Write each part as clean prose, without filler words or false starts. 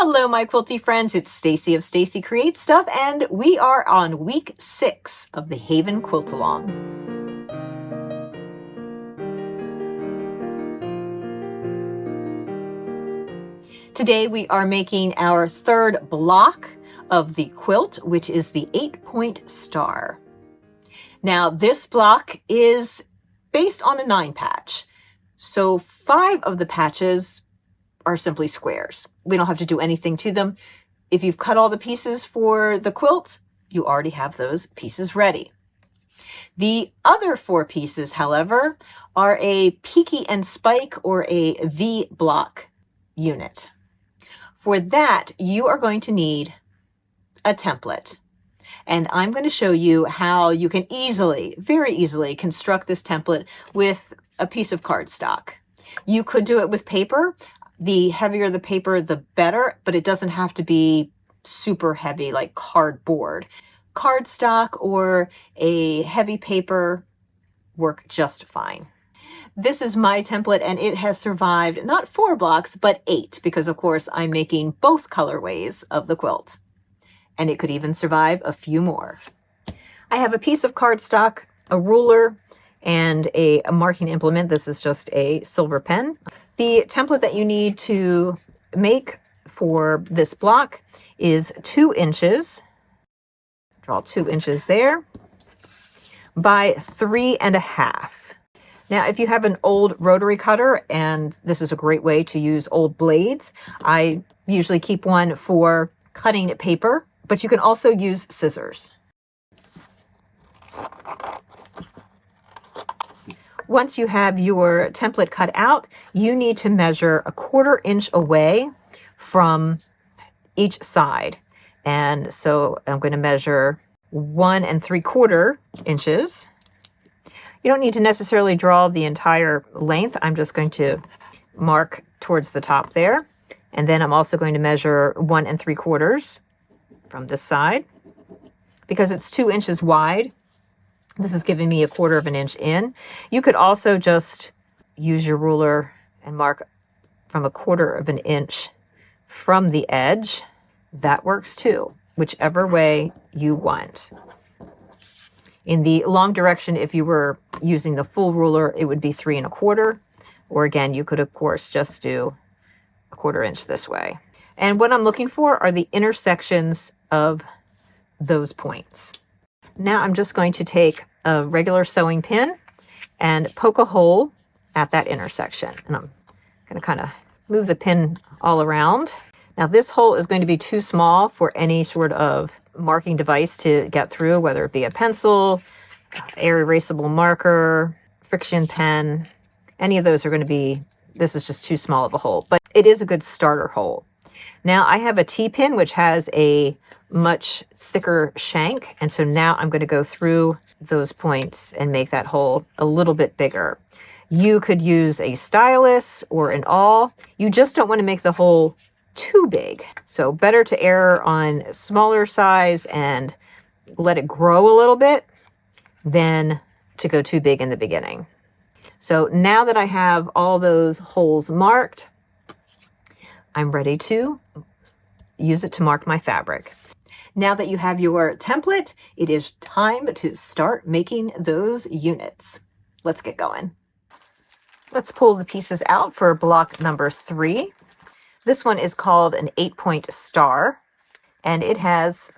Hello, my quilty friends. It's Stacy of Stacy Creates Stuff, and we are on week 6 of the Haven Quilt Along. Today we are making our third block of the quilt, which is the 8-point star. Now, this block is based on a 9 patch. So 5 of the patches are simply squares. We don't have to do anything to them. If you've cut all the pieces for the quilt, you already have those pieces ready. The other 4 pieces, however, are a Peaky-and-Spike or a V block unit. For that, you are going to need a template. And I'm going to show you how you can easily, very easily, construct this template with a piece of cardstock. You could do it with paper. The heavier the paper, the better, but it doesn't have to be super heavy like cardboard. Cardstock or a heavy paper work just fine. This is my template, and it has survived not 4 blocks, but 8, because of course I'm making both colorways of the quilt. And it could even survive a few more. I have a piece of cardstock, a ruler, and a marking implement. This is just a silver pen. The template that you need to make for this block is 2 inches. Draw 2 inches there by 3.5. Now, if you have an old rotary cutter, and this is a great way to use old blades, I usually keep one for cutting paper, but you can also use scissors. Once you have your template cut out, you need to measure 1/4 inch away from each side. And so I'm going to measure 1 3/4 inches. You don't need to necessarily draw the entire length. I'm just going to mark towards the top there. And then I'm also going to measure 1 3/4 from this side. Because it's 2 inches wide, this is giving me 1/4 inch in. You could also just use your ruler and mark from 1/4 inch from the edge. That works too, whichever way you want. In the long direction, if you were using the full ruler, it would be 3 1/4. Or again, you could of course just do 1/4 inch this way. And what I'm looking for are the intersections of those points. Now I'm just going to take a regular sewing pin and poke a hole at that intersection. And I'm going to kind of move the pin all around. Now this hole is going to be too small for any sort of marking device to get through, whether it be a pencil, air erasable marker, friction pen. Any of those are going to be, this is just too small of a hole, but it is a good starter hole. Now I have a T-pin which has a much thicker shank, and so now I'm going to go through those points and make that hole a little bit bigger. You could use a stylus or an awl. You just don't want to make the hole too big. So better to err on smaller size and let it grow a little bit than to go too big in the beginning. So now that I have all those holes marked, I'm ready to use it to mark my fabric. Now that you have your template, it is time to start making those units. Let's get going. Let's pull the pieces out for block number 3. This one is called an 8-point star, and it has,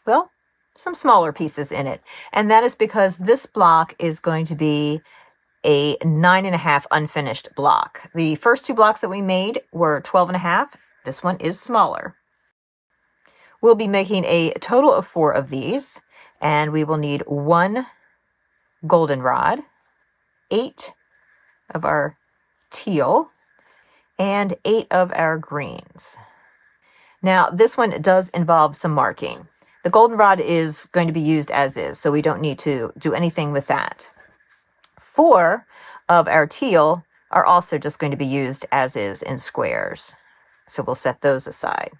well, some smaller pieces in it. And that is because this block is going to be a 9.5 unfinished block. The first 2 blocks that we made were 12.5. This one is smaller. We'll be making a total of 4 of these, and we will need 1 goldenrod, 8 of our teal, and 8 of our greens. Now, this one does involve some marking. The goldenrod is going to be used as is, so we don't need to do anything with that. 4 of our teal are also just going to be used as is in squares, so we'll set those aside.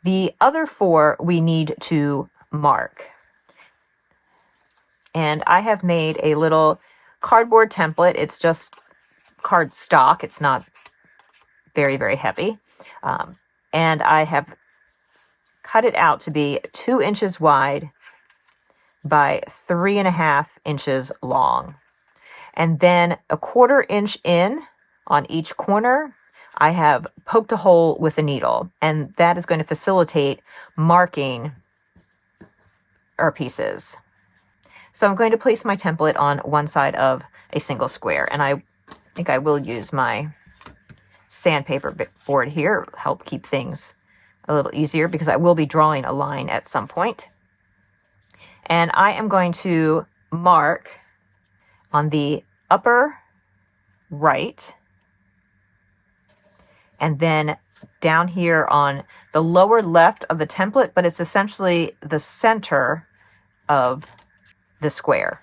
The other 4 we need to mark. And I have made a little cardboard template. It's just cardstock. It's not very, very heavy. And I have cut it out to be 2 inches wide by 3.5 inches long. And then a 1/4 inch in on each corner, I have poked a hole with a needle, and that is going to facilitate marking our pieces. So I'm going to place my template on one side of a single square, and I think I will use my sandpaper board here, help keep things a little easier, because I will be drawing a line at some point. And I am going to mark on the upper right, and then down here on the lower left of the template, but it's essentially the center of the square.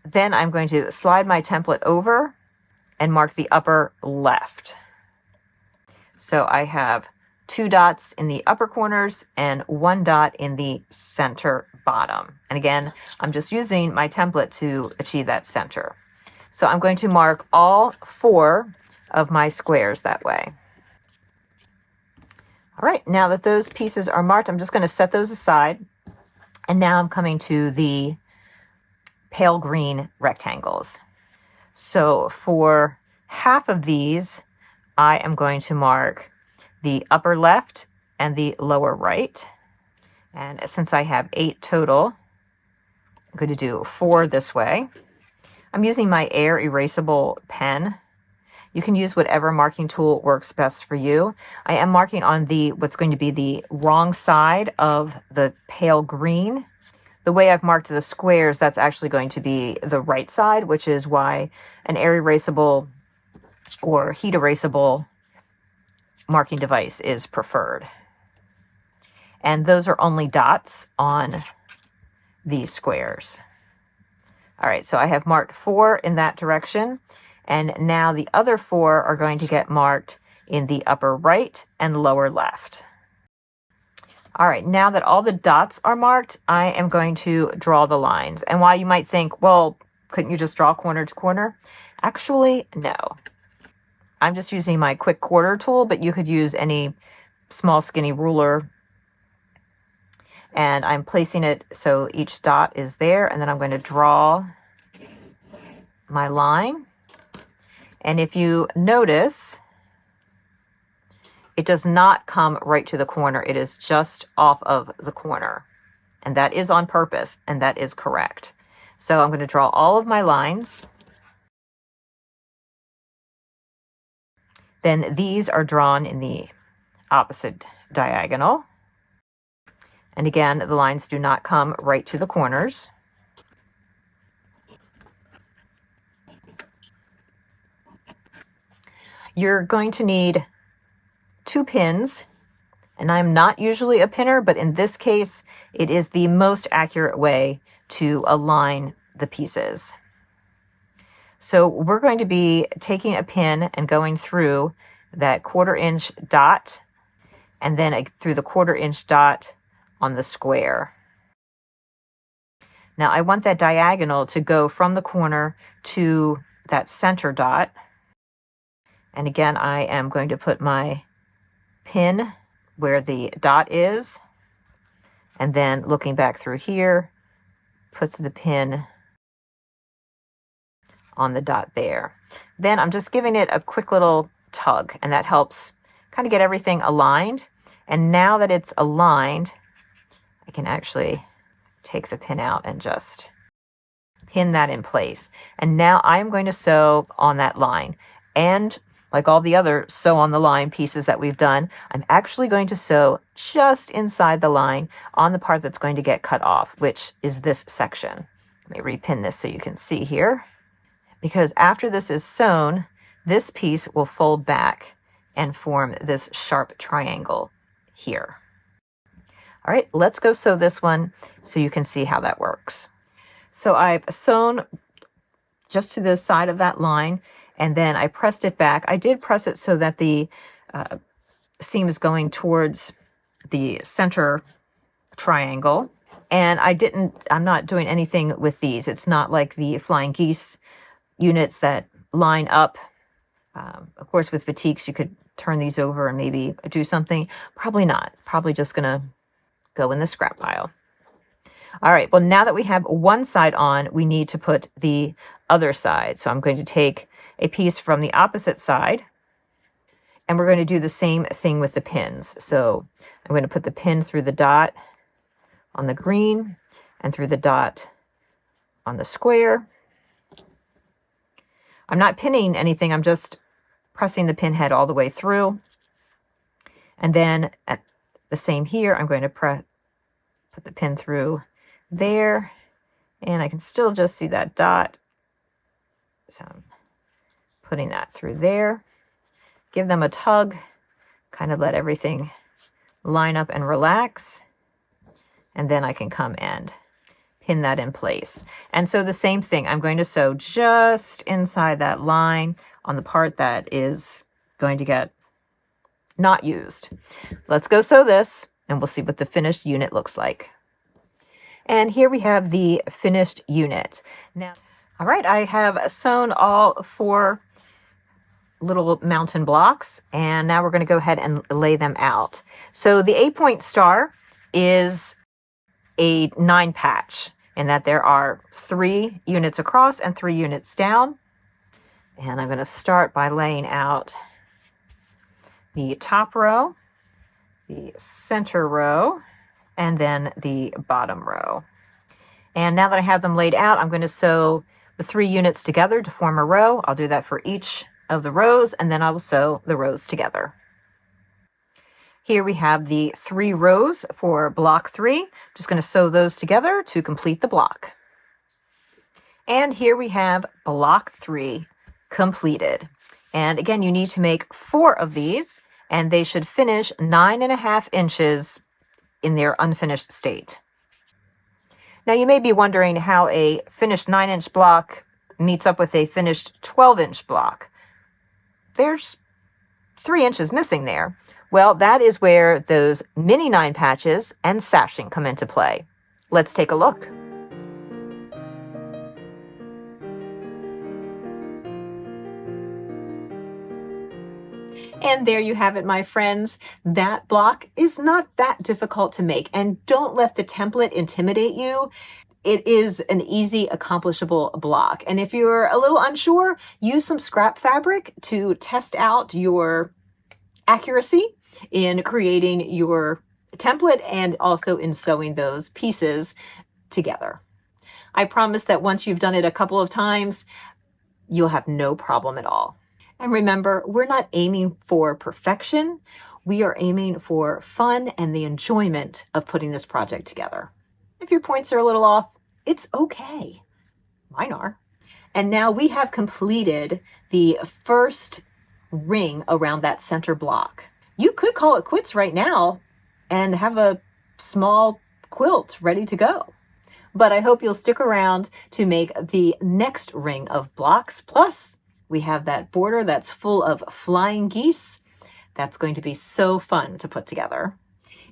Then I'm going to slide my template over and mark the upper left. So I have 2 dots in the upper corners and 1 dot in the center bottom. And again, I'm just using my template to achieve that center. So I'm going to mark all 4 of my squares that way. All right, now that those pieces are marked, I'm just going to set those aside. And now I'm coming to the pale green rectangles. So for half of these, I am going to mark the upper left and the lower right. And since I have 8 total, I'm going to do 4 this way. I'm using my air erasable pen. You can use whatever marking tool works best for you. I am marking on what's going to be the wrong side of the pale green. The way I've marked the squares, that's actually going to be the right side, which is why an air erasable or heat erasable marking device is preferred. And those are only dots on these squares. All right, so I have marked 4 in that direction, and now the other 4 are going to get marked in the upper right and lower left. All right, now that all the dots are marked, I am going to draw the lines. And while you might think, well, couldn't you just draw corner to corner? Actually, no. I'm just using my quick quarter tool, but you could use any small skinny ruler. And I'm placing it so each dot is there, and then I'm going to draw my line. And if you notice, it does not come right to the corner. It is just off of the corner. And that is on purpose, and that is correct. So I'm going to draw all of my lines. Then these are drawn in the opposite diagonal. And again, the lines do not come right to the corners. You're going to need 2 pins, and I'm not usually a pinner, but in this case, it is the most accurate way to align the pieces. So we're going to be taking a pin and going through that 1/4 inch dot, and then through the 1/4 inch dot on the square. Now I want that diagonal to go from the corner to that center dot. And again, I am going to put my pin where the dot is, and then looking back through here, put the pin on the dot there. Then I'm just giving it a quick little tug, and that helps kind of get everything aligned. And now that it's aligned, I can actually take the pin out and just pin that in place. And now I'm going to sew on that line. And like all the other sew on the line pieces that we've done, I'm actually going to sew just inside the line on the part that's going to get cut off, which is this section. Let me repin this so you can see here. Because after this is sewn, this piece will fold back and form this sharp triangle here. All right, let's go sew this one so you can see how that works. So I've sewn just to the side of that line, and then I pressed it back. I did press it so that the seam is going towards the center triangle. And I'm not doing anything with these. It's not like the flying geese units that line up. Of course, with batiks, you could turn these over and maybe do something? Probably not. Probably just gonna go in the scrap pile. All right, well, now that we have one side on, we need to put the other side. So I'm going to take a piece from the opposite side, and we're going to do the same thing with the pins. So I'm going to put the pin through the dot on the green and through the dot on the square. I'm not pinning anything, I'm just pressing the pin head all the way through. And then at the same here, I'm going to put the pin through there, and I can still just see that dot. So I'm putting that through there. Give them a tug, kind of let everything line up and relax. And then I can come and pin that in place. And so the same thing, I'm going to sew just inside that line on the part that is going to get not used. Let's go sew this, and we'll see what the finished unit looks like. And here we have the finished unit. Now, all right, I have sewn all 4 little mountain blocks, and now we're going to go ahead and lay them out. So the 8-point star is a 9 patch, in that there are 3 units across and 3 units down. And I'm going to start by laying out the top row, the center row, and then the bottom row. And now that I have them laid out, I'm going to sew the 3 units together to form a row. I'll do that for each of the rows, and then I will sew the rows together. Here we have the 3 rows for block 3. Just going to sew those together to complete the block. And here we have block 3 completed. And again, you need to make 4 of these, and they should finish 9.5 inches in their unfinished state. Now you may be wondering how a finished 9-inch block meets up with a finished 12-inch block. There's 3 inches missing there. Well, that is where those mini 9 patches and sashing come into play. Let's take a look. And there you have it, my friends. That block is not that difficult to make, and don't let the template intimidate you. It is an easy, accomplishable block. And if you're a little unsure, use some scrap fabric to test out your accuracy in creating your template and also in sewing those pieces together. I promise that once you've done it a couple of times, you'll have no problem at all. And remember, we're not aiming for perfection. We are aiming for fun and the enjoyment of putting this project together. If your points are a little off, it's okay. Mine are. And now we have completed the first ring around that center block. You could call it quits right now and have a small quilt ready to go. But I hope you'll stick around to make the next ring of blocks. Plus, we have that border that's full of flying geese. That's going to be so fun to put together.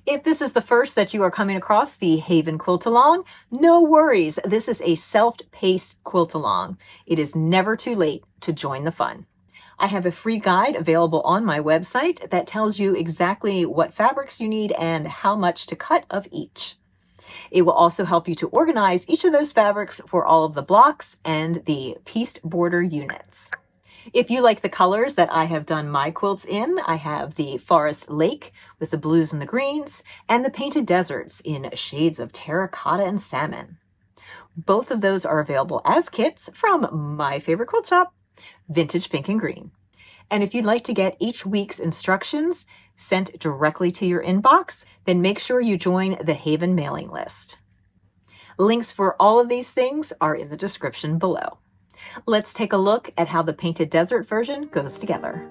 If this is the first that you are coming across the Haven Quilt Along, no worries. This is a self-paced quilt along. It is never too late to join the fun. I have a free guide available on my website that tells you exactly what fabrics you need and how much to cut of each. It will also help you to organize each of those fabrics for all of the blocks and the pieced border units. If you like the colors that I have done my quilts in, I have the Forest Lake with the blues and the greens, and the Painted Deserts in shades of terracotta and salmon. Both of those are available as kits from my favorite quilt shop, Vintage Pink and Green. And if you'd like to get each week's instructions sent directly to your inbox, then make sure you join the Haven mailing list. Links for all of these things are in the description below. Let's take a look at how the Painted Desert version goes together.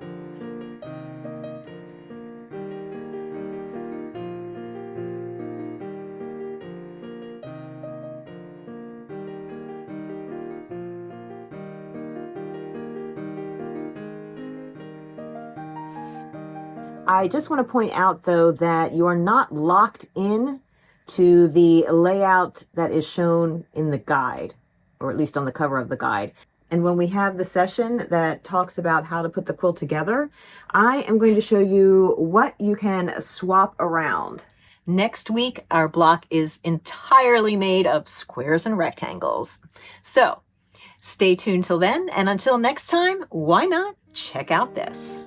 I just want to point out, though, that you are not locked in to the layout that is shown in the guide, or at least on the cover of the guide. And when we have the session that talks about how to put the quilt together, I am going to show you what you can swap around. Next week, our block is entirely made of squares and rectangles. So stay tuned till then, and until next time, why not check out this?